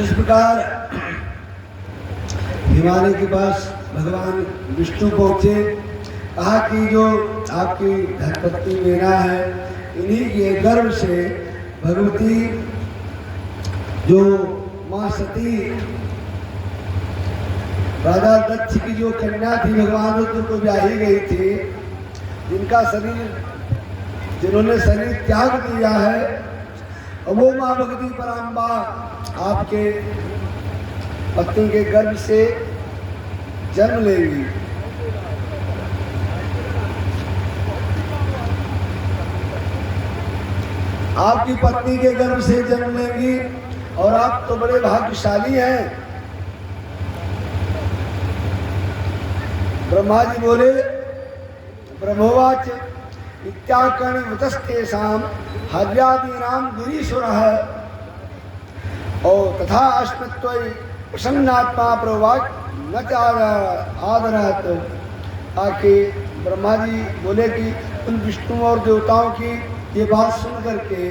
इस प्रकार हिमालय के पास भगवान विष्णु पहुँचे, कहा कि जो आपकी धर्मपत्नी मीरा है, इन्हीं के गर्भ से भगवती जो माँ सती राजा दक्ष की जो कन्या थी भगवान रुद्र को ब्याही गई थी, जिनका शरीर जिन्होंने शरीर त्याग दिया है, वो माँ भगवती पराम्बा आपके पत्नी के गर्भ से जन्म लेंगी। आपकी पत्नी के गर्भ से जन्म लेंगी और आप तो बड़े भाग्यशाली हैं। ब्रह्मा जी बोले, ब्रह्मोवाच इत्याकर्ण वतस्तेषां हव्यादीनां गिरीश्वरः और तथा अस्मत्वै प्रसन्नात्मा प्रवाच न आदरात। आके ब्रह्मा जी बोले कि उन विष्णु और देवताओं की ये बात सुन करके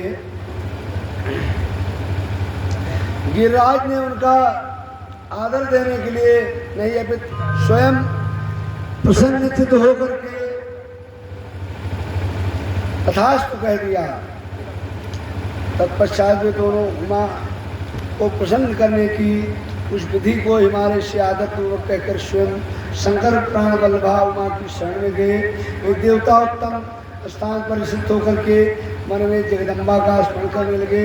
गिरिराज ने उनका आदर देने के लिए नहीं अभी स्वयं प्रसन्नचित्त होकर के तथास्तु कह दिया। तत्पश्चात वे दोनों उमा को प्रसन्न करने की उस विधि को हिमालय से आदर पूर्वक कहकर स्वयं शंकर प्राण वल्लभा उमा की शरण में गए। वे देवता उत्तम स्थान पर स्थित होकर के मन में जगदम्बा का स्मरण करने लगे।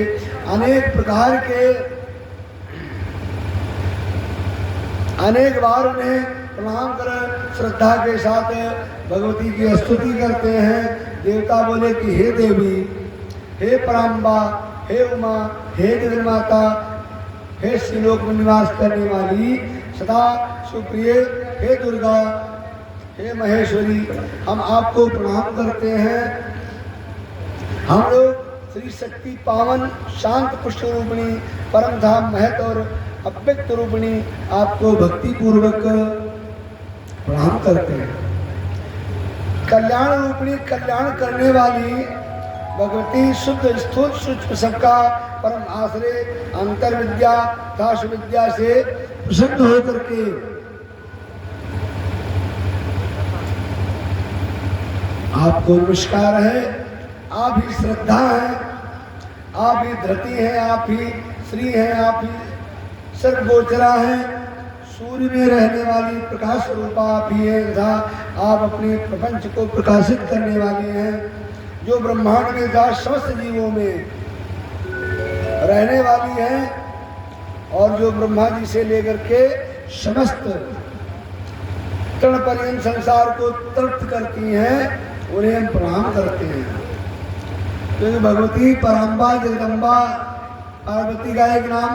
अनेक बार उन्हें प्रणाम कर श्रद्धा के साथ भगवती की स्तुति करते हैं। देवता बोले कि हे देवी, हे पराम्बा, हे उमा, हे जगन्माता, हे श्रीलोक में निवास करने वाली सदा सुप्रिय, हे दुर्गा, हे महेश्वरी, हम आपको प्रणाम करते हैं। हम लोग श्री शक्ति पावन शांत पुष्ट रूपिणी परम धाम महत और अव्यक्त रूपिणी आपको भक्ति पूर्वक प्रणाम करते हैं। कल्याण रूपिणी कल्याण करने वाली भगवती शुद्ध स्थूल सूक्ष्म सबका परम आश्रय अंतर विद्या दास विद्या से प्रसन्न होकर के आपको नमस्कार है। आप ही श्रद्धा हैं, आप ही धरती हैं, आप ही श्री हैं, आप ही सर्वगोचरा हैं। सूर्य में रहने वाली प्रकाश स्वरूपा आप ही है तथा आप अपने प्रपंच को प्रकाशित करने वाले हैं। जो ब्रह्मांड में तथा समस्त जीवों में रहने वाली हैं और जो ब्रह्मा जी से लेकर के समस्त तृण पर्यंत संसार को तृप्त करती हैं, उन्हें हम प्रणाम करते हैं। क्योंकि भगवती पराम्बा जगदम्बा पार्वती का एक नाम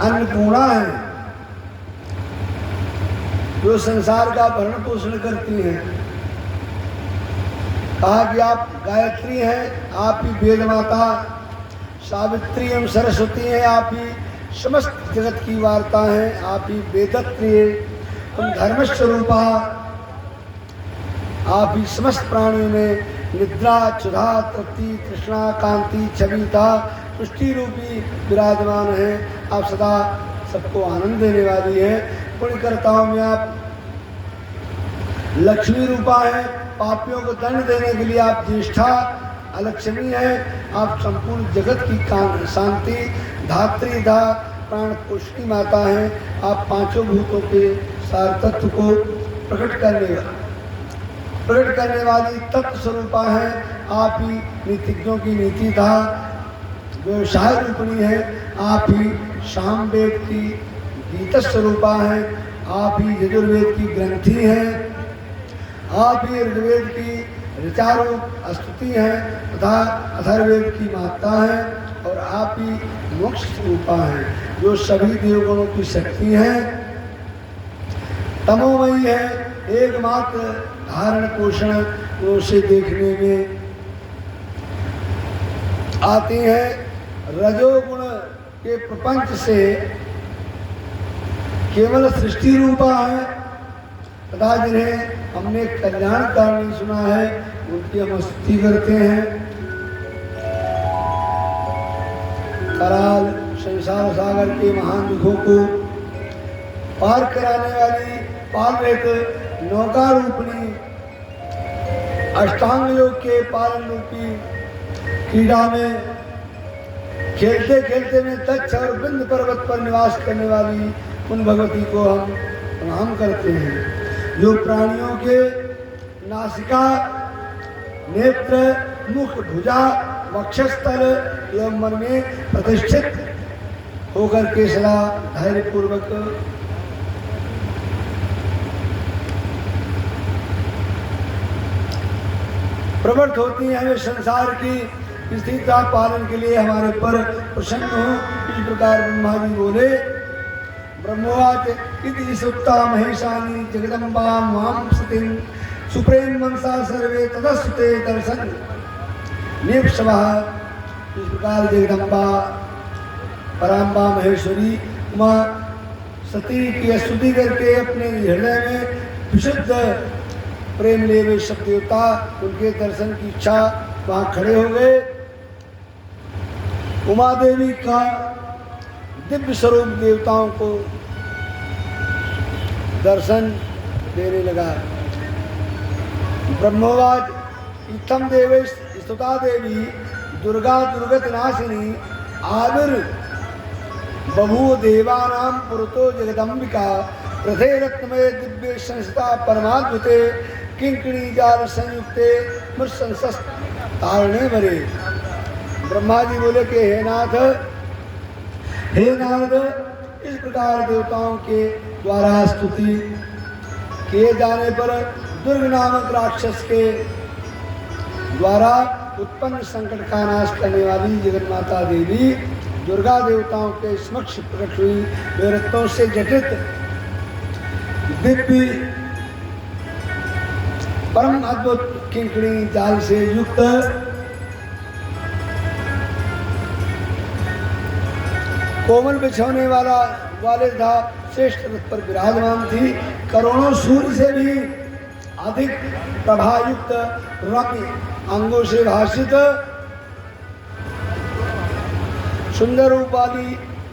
अन्नपूर्णा है, जो संसार का भरण पोषण करती हैं। कहा कि आप गायत्री हैं, आप ही वेद माता, सावित्री एवं सरस्वती हैं, आप ही समस्त जगत की वार्ता हैं, आप ही वेदत्री तुम धर्म स्वरूपा, आप ही समस्त प्राणियों में निद्रा क्षुधा तृप्ति तृष्णा कांति छविता तुष्टि रूपी विराजमान है। आप सदा सबको आनंद देने वाली है। पुण्यकर्ताओं में आप लक्ष्मी रूपा है, पापियों को दंड देने के लिए आप ज्येष्ठा अलक्ष्मी है। आप संपूर्ण जगत की शांति धात्री धा प्राण पोषणी माता है। आप पांचों भूतों के सार तत्व को प्रकट करने वाली तत्व स्वरूपा है। आप ही नीतिज्ञों की नीति था व्यवसाय रूपणी है। आप ही सामवेद की गीत स्वरूपा है। आप ही यजुर्वेद की ग्रंथि है। आप ही ऋग्वेद की ऋचारूप स्तुति है तथा अथर्ववेद की माता है। और आप ही मोक्ष स्वरूपा है, जो सभी देवगणों की शक्ति है। तमोमयी है, एकमात्र धारण पोषण से देखने में आती है। रजोगुण के प्रपंच से केवल सृष्टि रूपा है तथा जिन्हें हमने कल्याणकारिणी सुना है उनकी हम स्तुति करते हैं। कराल संसार सागर के महान दुखों को पार कराने वाली पाल रहित नौका रूपणी अष्टांग योग के पालन रूपी क्रीड़ा में खेलते खेलते में तच्छ और बिंद पर्वत पर निवास करने वाली उन भगवती को हम प्रणाम करते हैं। जो प्राणियों के नासिका नेत्र मुख भुजा वक्षस्थल एवं मन में प्रतिष्ठित होकर के सदा धैर्य पूर्वक प्रवृत्त होती हैं, हमें संसार की स्थिरता पालन के लिए हमारे पर प्रसन्न हो। इस प्रकार ब्रह्मा जी बोले, ब्रह्मोवाच इति सुप्ता महेशानी जगदम्बा मां सतीं सुप्रेम मनसा सर्वे तदस्ते दर्शन निप्सवः। इस प्रकार जगदम्बा पराम्बा महेश्वरी उमा सती की स्तुति करके अपने हृदय में विशुद्ध प्रेम लिए हुए सब देवता उनके दर्शन की इच्छा वहां खड़े हो गए। उमा देवी का दिव्य स्वरूप देवताओं को दर्शन देने लगा। ब्रह्मोवाच इत्थम देवे स्तुता देवी दुर्गा दुर्गत नाशिनी आविर बभूव देवानां पुरतो जगदम्बिका रथे रत्नमय दिव्य संस्था परमाद्भुते किंकिणी जाल संयुक्ते मृत्संस तारणे भरे। ब्रह्मा जी बोले कि हे नाथ, हे नारद, इस प्रकार देवताओं के द्वारा स्तुति किए जाने पर दुर्ग नामक राक्षस के द्वारा उत्पन्न संकट का नाश करने वाली जगन्माता देवी दुर्गा देवताओं के समक्ष प्रकट हुई। वे रत्नों से जटित दिव्य परम अद्भुत किंकणी जाल से युक्त कोमल बिछौने वाले था श्रेष्ठ रथ पर विराजमान थी। करोड़ों सूर्य से भी अधिक प्रभायुक्त रम्य अंगों से भाषित सुंदर रूप वाली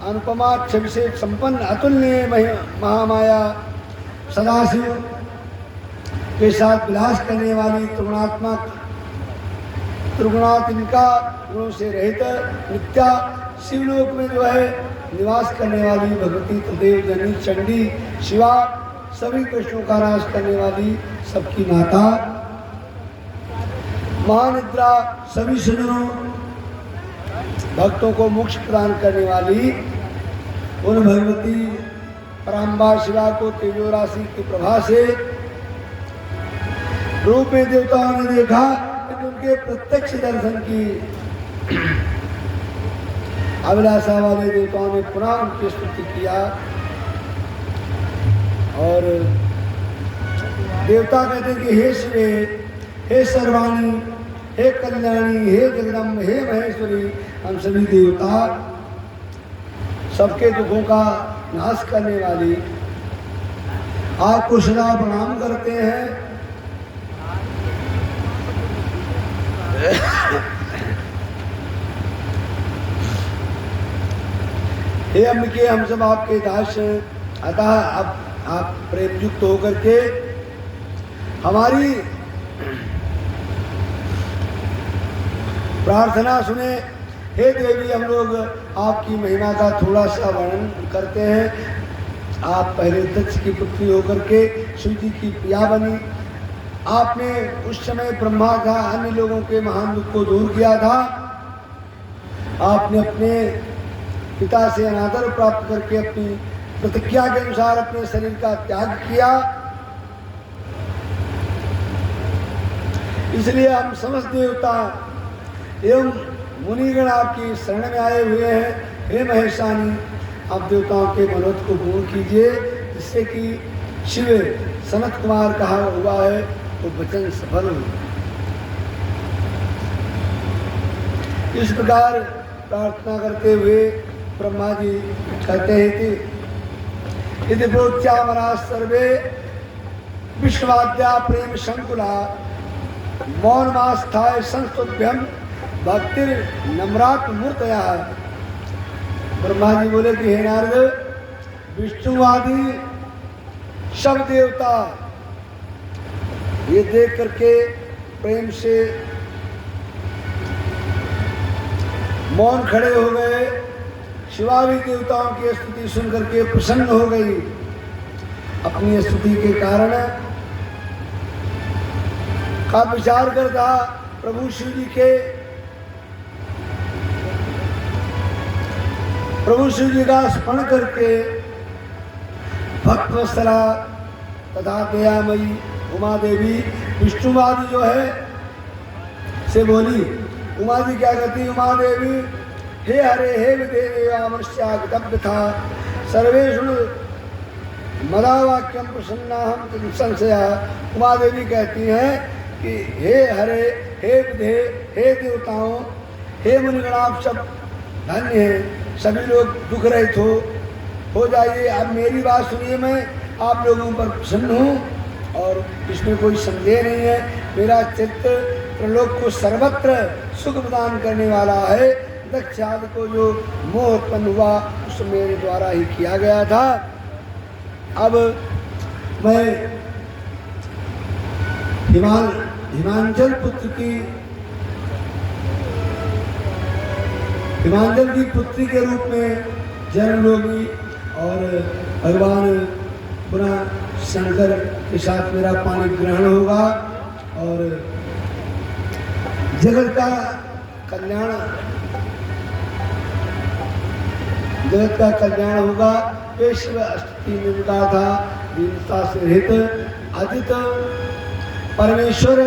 अनुपमा छवि से संपन्न अतुल्य महामाया सदाशिव के साथ विलास करने वाली त्रिगुणात्मिका गुणों से रहित नित्या शिवलोक में जो है निवास करने वाली भगवती त्रिदेव जनी चंडी शिवा सभी कृष्णों का नाश करने वाली सबकी माता महानिद्रा सभी सुंदरों भक्तों को मोक्ष प्रदान करने वाली उन भगवती पराम्बा शिवा को तेजो राशि की प्रभा से रूप में देवताओं ने देखा कि उनके प्रत्यक्ष दर्शन की अभिलाषा वाले देवताओं ने पुनः उनकी स्तुति किया। और देवता कहते हैं कि हे शिवे, हे सर्वाणी, हे कल्याणी, हे जगदम्ब, हे महेश्वरी, हम सभी देवता सबके दुखों का नाश करने वाली आपको सदा प्रणाम करते हैं। हे अम्बिके, हम सब आपके दास हैं, अतः अब आप प्रेम युक्त होकर के हमारी प्रार्थना सुने। हे देवी, हम लोग आपकी महिमा का थोड़ा सा वर्णन करते हैं। आप पहले दक्ष की पुत्री होकर के शिव जी की प्रिया बनी। आपने उस समय ब्रह्मा का अन्य लोगों के महान दुख को दूर किया था। आपने अपने पिता से अनादर प्राप्त करके अपनी प्रतिज्ञा के अनुसार अपने शरीर का त्याग किया। इसलिए हम समस्त देवता एवं मुनिगण आपकी शरण में आए हुए हैं। हे महेशानी, आप देवताओं के मनोरथ को पूर्ण कीजिए, जिससे कि शिव सनत कुमार कहा हुआ है तो वचन सफल हो। इस प्रकार प्रार्थना करते हुए ब्रह्मा जी कहते हैं कि यदि प्रोच्यामरा सर्वे विश्वाद्या प्रेम संकुला मौनमास्थाय संस्तुभ्यम भक्ति नम्रात मूर्तया। ब्रह्मा जी बोले कि हे नारद, विष्णुवादी सब देवता ये देख करके प्रेम से मौन खड़े हो गए। शिवावी देवताओं की स्तुति सुन करके प्रसन्न हो गई। अपनी स्तुति के कारण का विचार करता प्रभु शिव जी के का स्मरण करके भक्तवत्सला तथा दयामयी उमा देवी विष्णुवादी जो है से बोली। उमा जी क्या कहती, उमा देवी हे हरे हे विदेवामृष्यागतव्य था सर्वेषु मदावाक्यम प्रसन्ना हम संशया। उमा देवी कहती हैं कि हे हरे हे विधे हे देवताओं हे मुनिगण, आप सब धन्य हैं, सभी लोग दुख रहित हो जाइए। अब मेरी बात सुनिए, मैं आप लोगों पर प्रसन्न हूँ और इसमें कोई संदेह नहीं है। मेरा चित्त त्रिलोक को सर्वत्र सुख प्रदान करने वाला है। दक्ष आदि को जो मोह उत्पन्न हुआ उस मेरे द्वारा ही किया गया था। अब मैं हिमांचल की पुत्री के रूप में जन्म लूंगी और भगवान पुनः शंकर के साथ मेरा पानी ग्रहण होगा और जगत का कल्याण होगा। विश्व अस्ति निर्गा था दीनता से रहित अजित परमेश्वर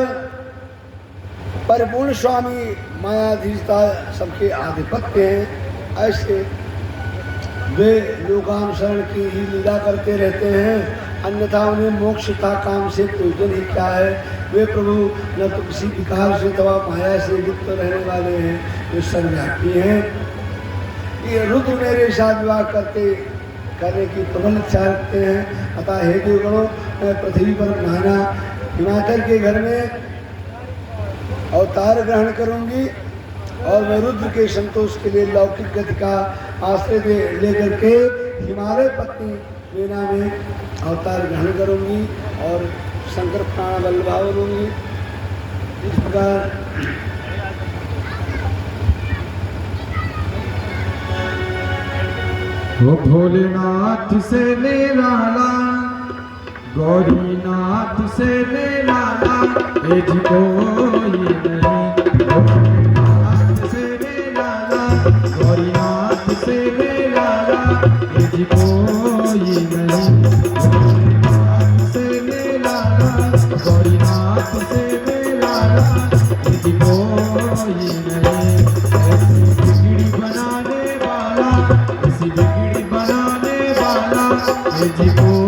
परिपूर्ण स्वामी मायाधीशता सबके आधिपत्य हैं। ऐसे वे लोकानुसरण की ही लीला करते रहते हैं, अन्यथा उन्हें मोक्ष का काम से प्रयोजन ही क्या है। वे प्रभु न तो किसी विकार से तवा माया से लिप्त रहने वाले हैं, वे सर्वव्यापी हैं। ये रुद्र मेरे साथ विवाह करने की प्रबल इच्छा रखते हैं। अतः हे देवगणों, मैं पृथ्वी पर नाना हिमाचल के घर में अवतार ग्रहण करूंगी और मैं रुद्र के संतोष के लिए लौकिक गति का आश्रय लेकर के हिमालय पत्नी वीणा में अवतार ग्रहण करूंगी और शंकर प्राण वल्लभा बनूंगी। इस प्रकार वो भोलेनाथ से ले लाला, गौरीनाथ से ले लाला, एज कोई नहीं। भोलेनाथ से ले लाला, गौरीनाथ से ले लाला, एज कोई नहीं। भोलेनाथ से ले लाला, गौरीनाथ से ले लाला, एज कोई नहीं। ऐसी बिगड़ी बनाने वाला, ऐसी बिगड़ी बनाने वाला, एज कोई